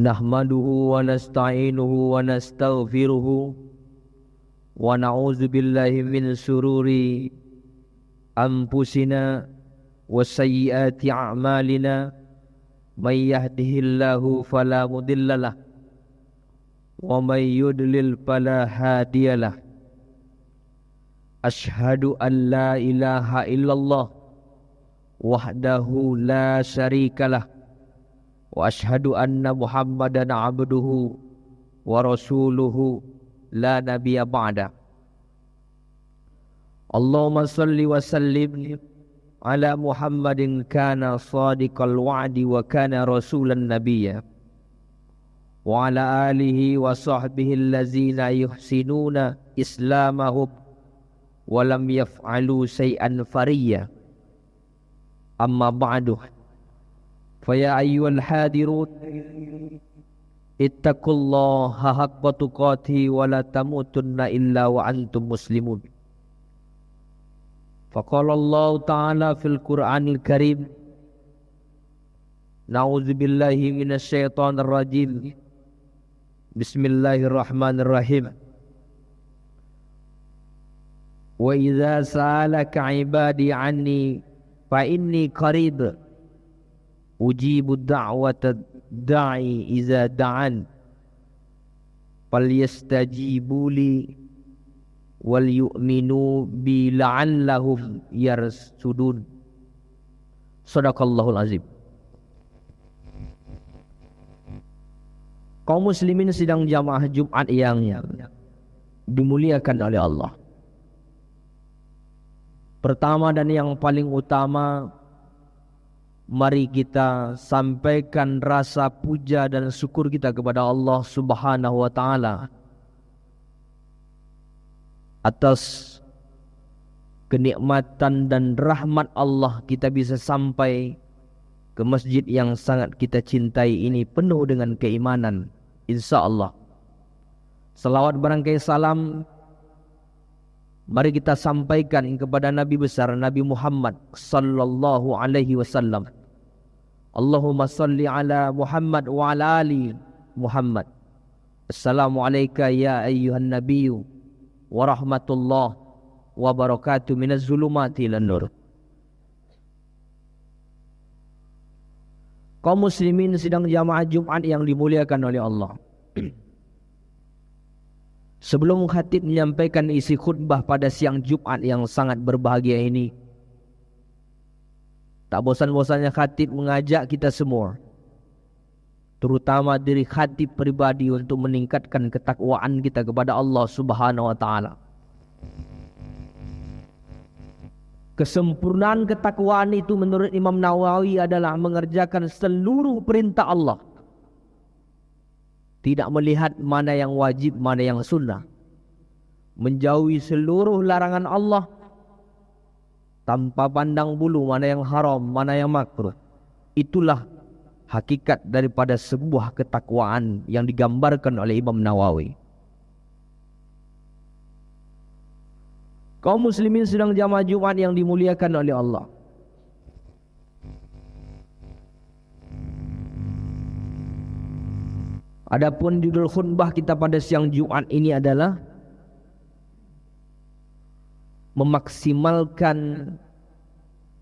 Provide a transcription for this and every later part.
Nahmaduhu wa nasta'inuhu wa nastaghfiruhu wa na'udzu billahi min sururi anfusina wa sayyiati a'malina may yahdihillahu fala mudhillalah wa may yudlil fala hadiyalah. Ashhadu an la ilaha illallah wahdahu la syarikalah wa ashhadu anna Muhammadan abduhu wa rasuluhu la nabiyya ba'da. Allahumma salli wa sallim ala Muhammadin kana sadiqal wa'di wa kana rasulan nabiyya wa ala alihi wa sahbihi allazina yuhsinuna islamahum wa lam yaf'alu shay'an fariyya. Amma ba'du. Faya ayyuhal hadirun ittaqullaha haqqa tuqatih wa la tamutunna illa wa antum muslimun. Faqala Allah Ta'ala fil Qur'anil Karim, na'udzu billahi minasy syaithanir rajim. Bismillahirrahmanirrahim. Wa idza sa'alaka 'ibadi 'anni fa inni qarib ujibu da'wata da'i iza da'an falyastajibuli wal yu'minu bi la'allahum yarsudun. Shadaqallahul azim. Kaum muslimin sidang jamaah Jumat yang dimuliakan oleh Allah. Pertama dan yang paling utama, mari kita sampaikan rasa puja dan syukur kita kepada Allah Subhanahu wa Ta'ala atas kenikmatan dan rahmat Allah kita bisa sampai ke masjid yang sangat kita cintai ini penuh dengan keimanan, insya Allah. Salawat barangkali salam mari kita sampaikan kepada Nabi besar Nabi Muhammad sallallahu alaihi wasallam. Allahumma salli ala Muhammad wa ala ali Muhammad. Assalamualaikum ya ayyuhan nabiyyu wa rahmatullah wa barakatuh minaz zulumati ilan nur. Kaum muslimin sidang jamaah Jumat yang dimuliakan oleh Allah. Sebelum khatib menyampaikan isi khutbah pada siang Jumat yang sangat berbahagia ini, tak bosan-bosannya khatib mengajak kita semua, terutama diri khatib pribadi, untuk meningkatkan ketakwaan kita kepada Allah Subhanahu wa Ta'ala. Kesempurnaan ketakwaan itu menurut Imam Nawawi adalah mengerjakan seluruh perintah Allah, tidak melihat mana yang wajib, mana yang sunnah, menjauhi seluruh larangan Allah tanpa pandang bulu mana yang haram, mana yang makruh. Itulah hakikat daripada sebuah ketakwaan yang digambarkan oleh Imam Nawawi. Kaum muslimin sedang jamaah Jumat yang dimuliakan oleh Allah. Adapun judul khutbah kita pada siang Jumat ini adalah memaksimalkan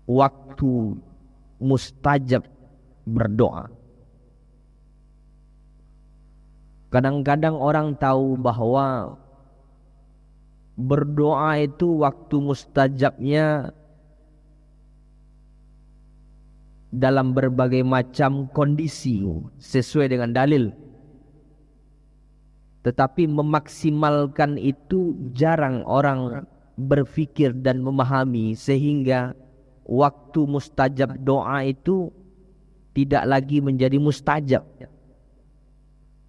waktu mustajab berdoa. Kadang-kadang orang tahu bahwa berdoa itu waktu mustajabnya dalam berbagai macam kondisi sesuai dengan dalil. Tetapi memaksimalkan itu jarang orang berpikir dan memahami, sehingga waktu mustajab doa itu tidak lagi menjadi mustajab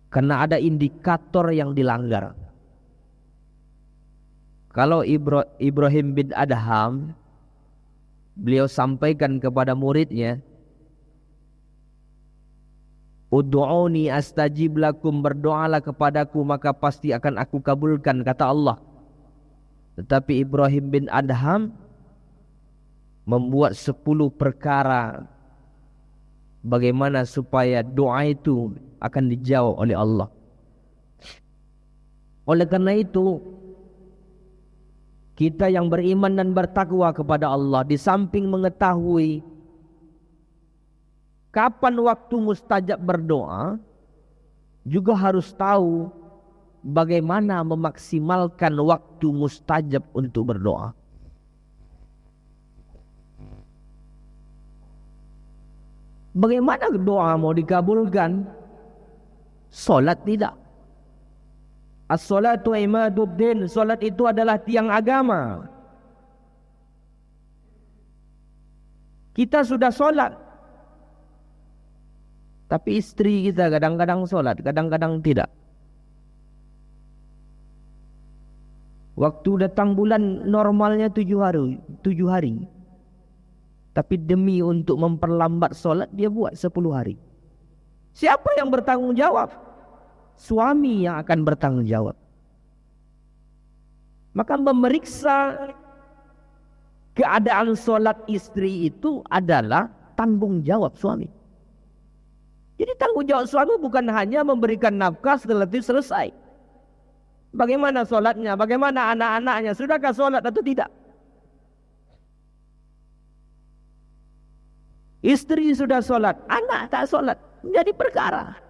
karena ada indikator yang dilanggar. Kalau Ibrahim bin Adham, beliau sampaikan kepada muridnya, Ud'uni astajib lakum, berdoalah kepadaku maka pasti akan aku kabulkan, kata Allah. Tetapi Ibrahim bin Adham membuat 10 perkara bagaimana supaya doa itu akan dijawab oleh Allah. Oleh karena itu, kita yang beriman dan bertakwa kepada Allah, di samping mengetahui kapan waktu mustajab berdoa, juga harus tahu bagaimana memaksimalkan waktu mustajab untuk berdoa. Bagaimana doa mau dikabulkan? Solat tidak. As-salatu imaduddin. Solat itu adalah tiang agama. Kita sudah solat, tapi istri kita kadang-kadang solat, kadang-kadang tidak. Waktu datang bulan normalnya 7 hari. Tapi demi untuk memperlambat solat, dia buat 10 hari. Siapa yang bertanggung jawab? Suami yang akan bertanggung jawab. Maka memeriksa keadaan solat istri itu adalah tanggung jawab suami. Jadi tanggung jawab suami bukan hanya memberikan nafkah setelah itu selesai. Bagaimana solatnya? Bagaimana anak-anaknya? Sudahkah solat atau tidak? Istri sudah solat, anak tak solat, menjadi perkara.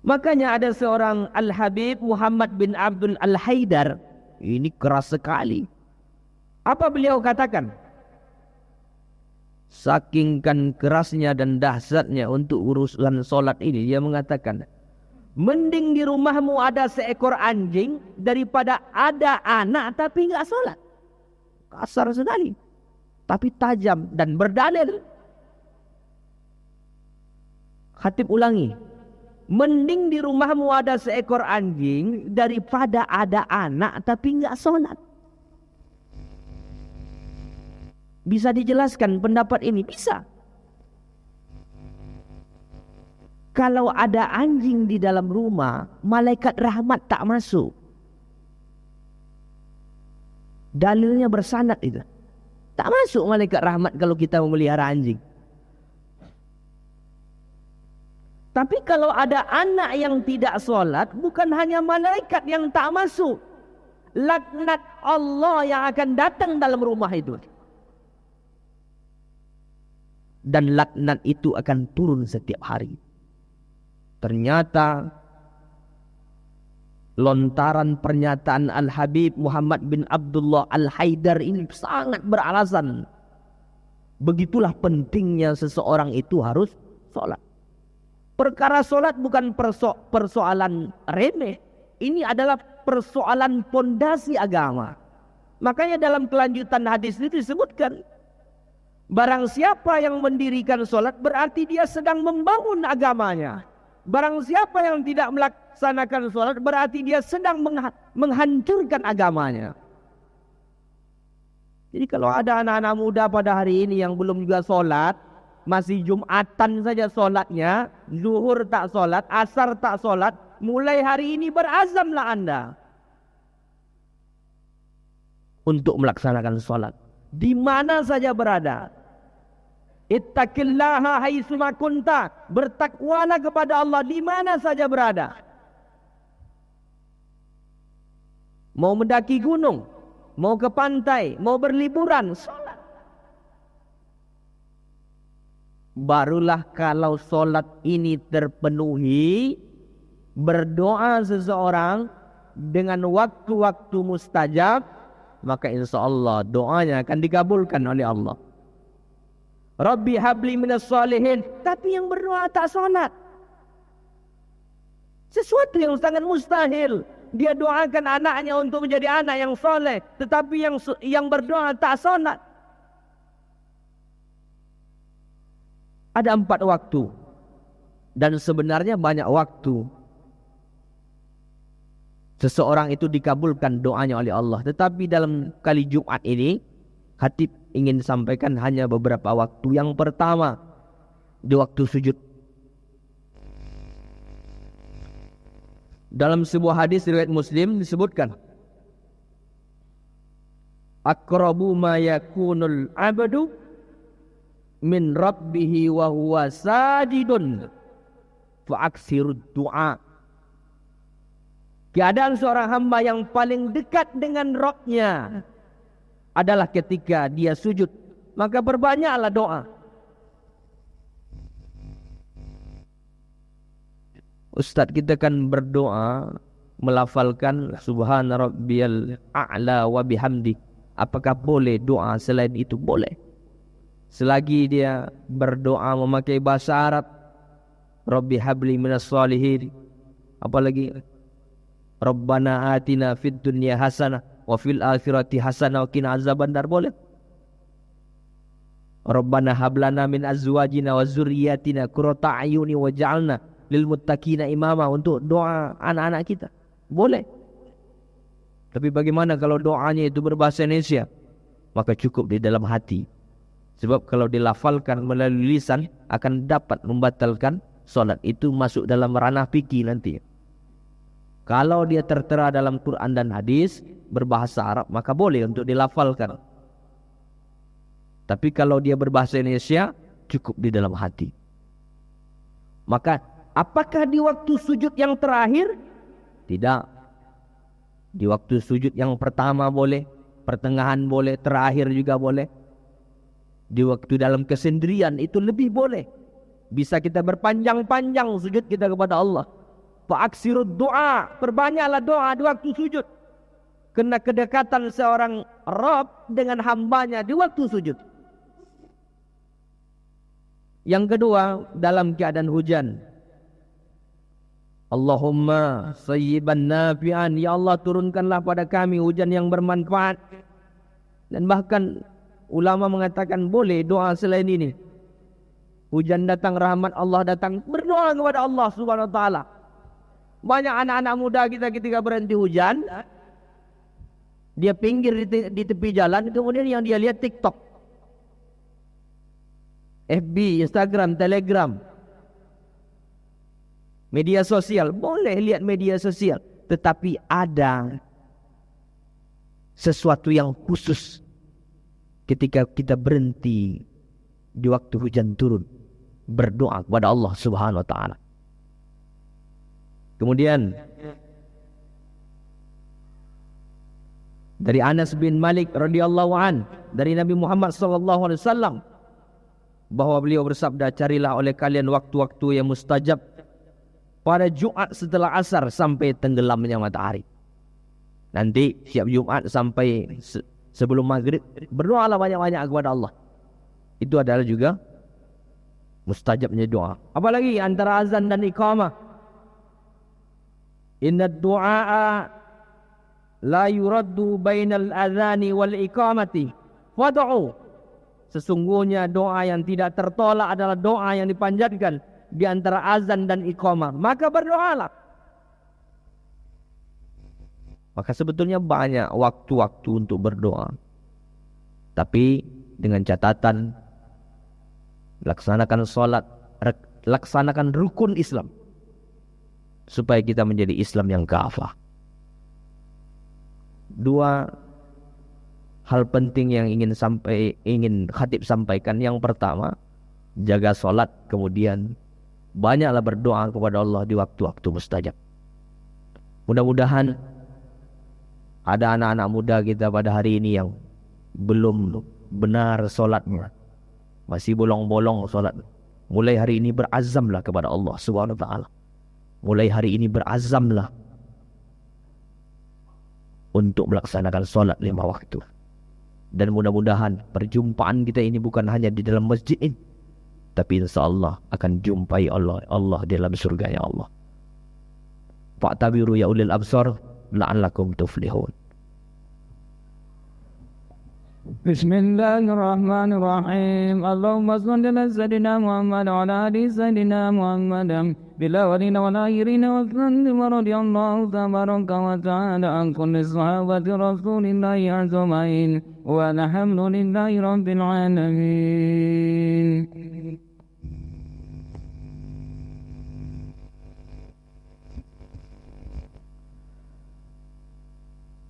Makanya ada seorang Al-Habib Muhammad bin Abdul Al-Haidar. Ini keras sekali. Apa beliau katakan? Sakingkan kerasnya dan dahsyatnya untuk urusan solat ini, dia mengatakan, mending di rumahmu ada seekor anjing daripada ada anak tapi enggak solat. Kasar sekali, tapi tajam dan berdalil. Khatib ulangi, mending di rumahmu ada seekor anjing daripada ada anak tapi enggak solat. Bisa dijelaskan pendapat ini? Bisa. Kalau ada anjing di dalam rumah, malaikat rahmat tak masuk. Dalilnya bersanad itu. Tak masuk malaikat rahmat kalau kita memelihara anjing. Tapi kalau ada anak yang tidak sholat, bukan hanya malaikat yang tak masuk, laknat Allah yang akan datang dalam rumah itu. Dan laknat itu akan turun setiap hari. Ternyata lontaran pernyataan Al-Habib Muhammad bin Abdullah Al-Haidar ini sangat beralasan. Begitulah pentingnya seseorang itu harus sholat. Perkara sholat bukan persoalan remeh. Ini adalah persoalan pondasi agama. Makanya dalam kelanjutan hadis itu disebutkan, barang siapa yang mendirikan sholat berarti dia sedang membangun agamanya. Barang siapa yang tidak melaksanakan sholat berarti dia sedang menghancurkan agamanya. Jadi kalau ada anak-anak muda pada hari ini yang belum juga sholat, masih Jumatan saja sholatnya, zuhur tak sholat, asar tak sholat, mulai hari ini berazamlah Anda untuk melaksanakan sholat. Di mana saja berada. Ittaqillaha haitsuma kunta. Bertakwalah kepada Allah di mana saja berada. Mau mendaki gunung, mau ke pantai, mau berliburan, sholat. Barulah kalau sholat ini terpenuhi, berdoa seseorang dengan waktu-waktu mustajab, maka insya Allah doanya akan dikabulkan oleh Allah. Rabbi habli minas salihin. Tapi yang berdoa tak sholat, sesuatu yang sangat mustahil. Dia doakan anaknya untuk menjadi anak yang soleh, tetapi yang berdoa tak sholat. Ada 4 waktu, dan sebenarnya banyak waktu seseorang itu dikabulkan doanya oleh Allah. Tetapi dalam kali Jumat ini, khatib ingin sampaikan hanya beberapa waktu. Yang pertama, di waktu sujud. Dalam sebuah hadis riwayat Muslim disebutkan, aqrabu ma yakunul abdu min rabbihi wa huwa sajidun fa'aksirud du'a. Keadaan seorang hamba yang paling dekat dengan Rabb-nya adalah ketika dia sujud, maka perbanyaklah doa. Ustaz kita kan berdoa melafalkan subhana rabbiyal a'la wa bihamdi. Apakah boleh doa selain itu? Boleh. Selagi dia berdoa memakai bahasa Arab, Rabbi habli minas salihin. Apalagi Rabbana atina fid dunya hasanah wa fil akhirati hasanah wa qina azabannar, boleh. Rabbana hablana min azwajina wa zurriyatina qurrata a'yuni waj'alna lil muttaqina imama, untuk doa anak-anak kita. Boleh. Tapi bagaimana kalau doanya itu berbahasa Indonesia? Maka cukup di dalam hati. Sebab kalau dilafalkan melalui lisan akan dapat membatalkan solat. Itu masuk dalam ranah fikih nanti. Kalau dia tertera dalam Quran dan hadis berbahasa Arab, maka boleh untuk dilafalkan. Tapi kalau dia berbahasa Indonesia, cukup di dalam hati. Maka apakah di waktu sujud yang terakhir? Tidak. Di waktu sujud yang pertama boleh, pertengahan boleh, terakhir juga boleh. Di waktu dalam kesendirian itu lebih boleh. Bisa kita berpanjang-panjang sujud kita kepada Allah. Fa'aksirud doa, perbanyaklah doa di waktu sujud. Kena kedekatan seorang Rabb dengan hambanya di waktu sujud. Yang kedua, dalam keadaan hujan. Allahumma sayyiban nafi'an, ya Allah turunkanlah pada kami hujan yang bermanfaat. Dan bahkan ulama mengatakan boleh doa selain ini. Hujan datang, rahmat Allah datang, berdoa kepada Allah Subhanahu wa taala. Banyak anak-anak muda kita ketika berhenti hujan, dia pinggir di tepi jalan, kemudian yang dia lihat TikTok, FB, Instagram, Telegram, media sosial. Boleh lihat media sosial, tetapi ada sesuatu yang khusus ketika kita berhenti di waktu hujan turun, berdoa kepada Allah Subhanahu wa taala. Kemudian dari Anas bin Malik radhiyallahu an, dari Nabi Muhammad sallallahu alaihi wasallam, bahwa beliau bersabda, carilah oleh kalian waktu-waktu yang mustajab pada Jumat setelah asar sampai tenggelamnya matahari. Nanti siap Jumat sampai sebelum maghrib, berdoalah banyak-banyak kepada Allah. Itu adalah juga mustajabnya doa. Apalagi antara azan dan iqamah. Inna du'a la yuraddu bainal adhani wal iqamati fad'u. Sesungguhnya doa yang tidak tertolak adalah doa yang dipanjatkan di antara azan dan iqamah. Maka berdoalah. Maka sebetulnya banyak waktu-waktu untuk berdoa. Tapi dengan catatan, laksanakan sholat, laksanakan rukun Islam, supaya kita menjadi Islam yang kafah. Dua hal penting yang ingin khatib sampaikan. Yang pertama, jaga sholat, kemudian banyaklah berdoa kepada Allah di waktu-waktu mustajab. Mudah-mudahan ada anak-anak muda kita pada hari ini yang belum benar sholatnya, masih bolong-bolong sholat. Mulai hari ini berazamlah kepada Allah Subhanahu wa taala. Mulai hari ini berazamlah untuk melaksanakan sholat 5 waktu. Dan mudah-mudahan perjumpaan kita ini bukan hanya di dalam masjid ini, tapi insyaAllah akan jumpai Allah di dalam surganya Allah. Fa'tabiru ya ulil absar la'allakum tuflihun. Bismillahirrahmanirrahim. Allahumma salli ala sayyidina Muhammad wa ala ali sayyidina Muhammad bil awwalina wal akhirina wa sallim wa radiyallahu tabaraka wa ta'ala an kulli sahabati rasulillahi ajma'in wa alhamdulillahi rabbil alamin.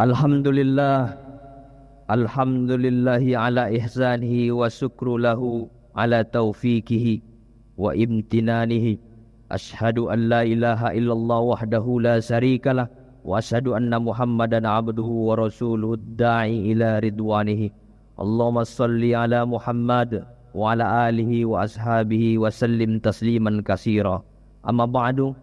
Alhamdulillah. Alhamdulillahi ala ihsanihi wa syukru lahu ala taufiqihi wa imtinanihi Ashhadu an la ilaha illallah wahdahu la syarikalah wa ashhadu anna Muhammadan abduhu wa rasuluhu da'i ila ridwanihi. Allahumma salli ala Muhammad wa ala alihi wa ashabihi wa sallim tasliman katsira. Amma ba'du,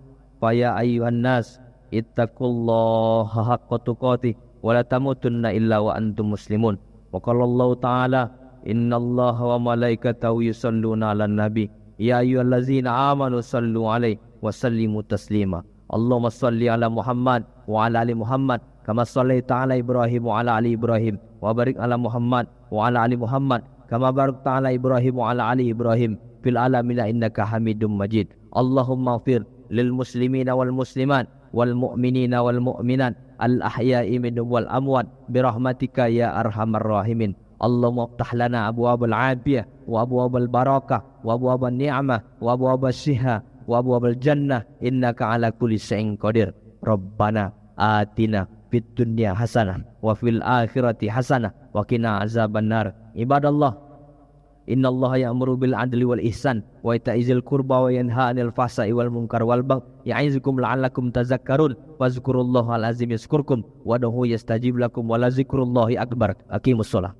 fa ya ayyuhan nas ittaqullaha haqqa tuqatih wa la tamutunna illa wa antum muslimun. Wa qala Allah ta'ala innallaha wa malaikatahu yusholluna 'alan nabi ya ayyuhallazina amanu sallu 'alaihi wa sallimu taslima. Allahumma salli ala Muhammad wa ala ali Muhammad kama shallaita ala Ibrahim wa ala ali Ibrahim wa barik ala Muhammad wa ala ali Muhammad kama barakta ala Ibrahim wa ala ali Ibrahim fil alamin innaka Hamidum Majid. Allahumma ighfir lil muslimina wal muslimat wal mu'minina wal mu'minat al ahya'i minhum wal amwat bi rahmatika ya arhamar rahimin. Allahumma iftah lana abwaabal afiyah wa abwaabal barakah wa abwaabal ni'mah wa abwaabal syiha wa abwaabal jannah innaka ala kulli syai'in qadir. Rabbana atina fid dunya hasanah wa fil akhirati hasanah wa qina azabannar. Ibadallah, innallaha ya'muru bil adli wal ihsan wa ita'izil qurba wa yanha 'anil fahsai wal munkar wal baghi ya'izukum la'allakum tazakkarun wazkurullaha al azim yazkurkum wa dahu yastajib lakum wa la zikrullahi akbar. Aqimus shalah.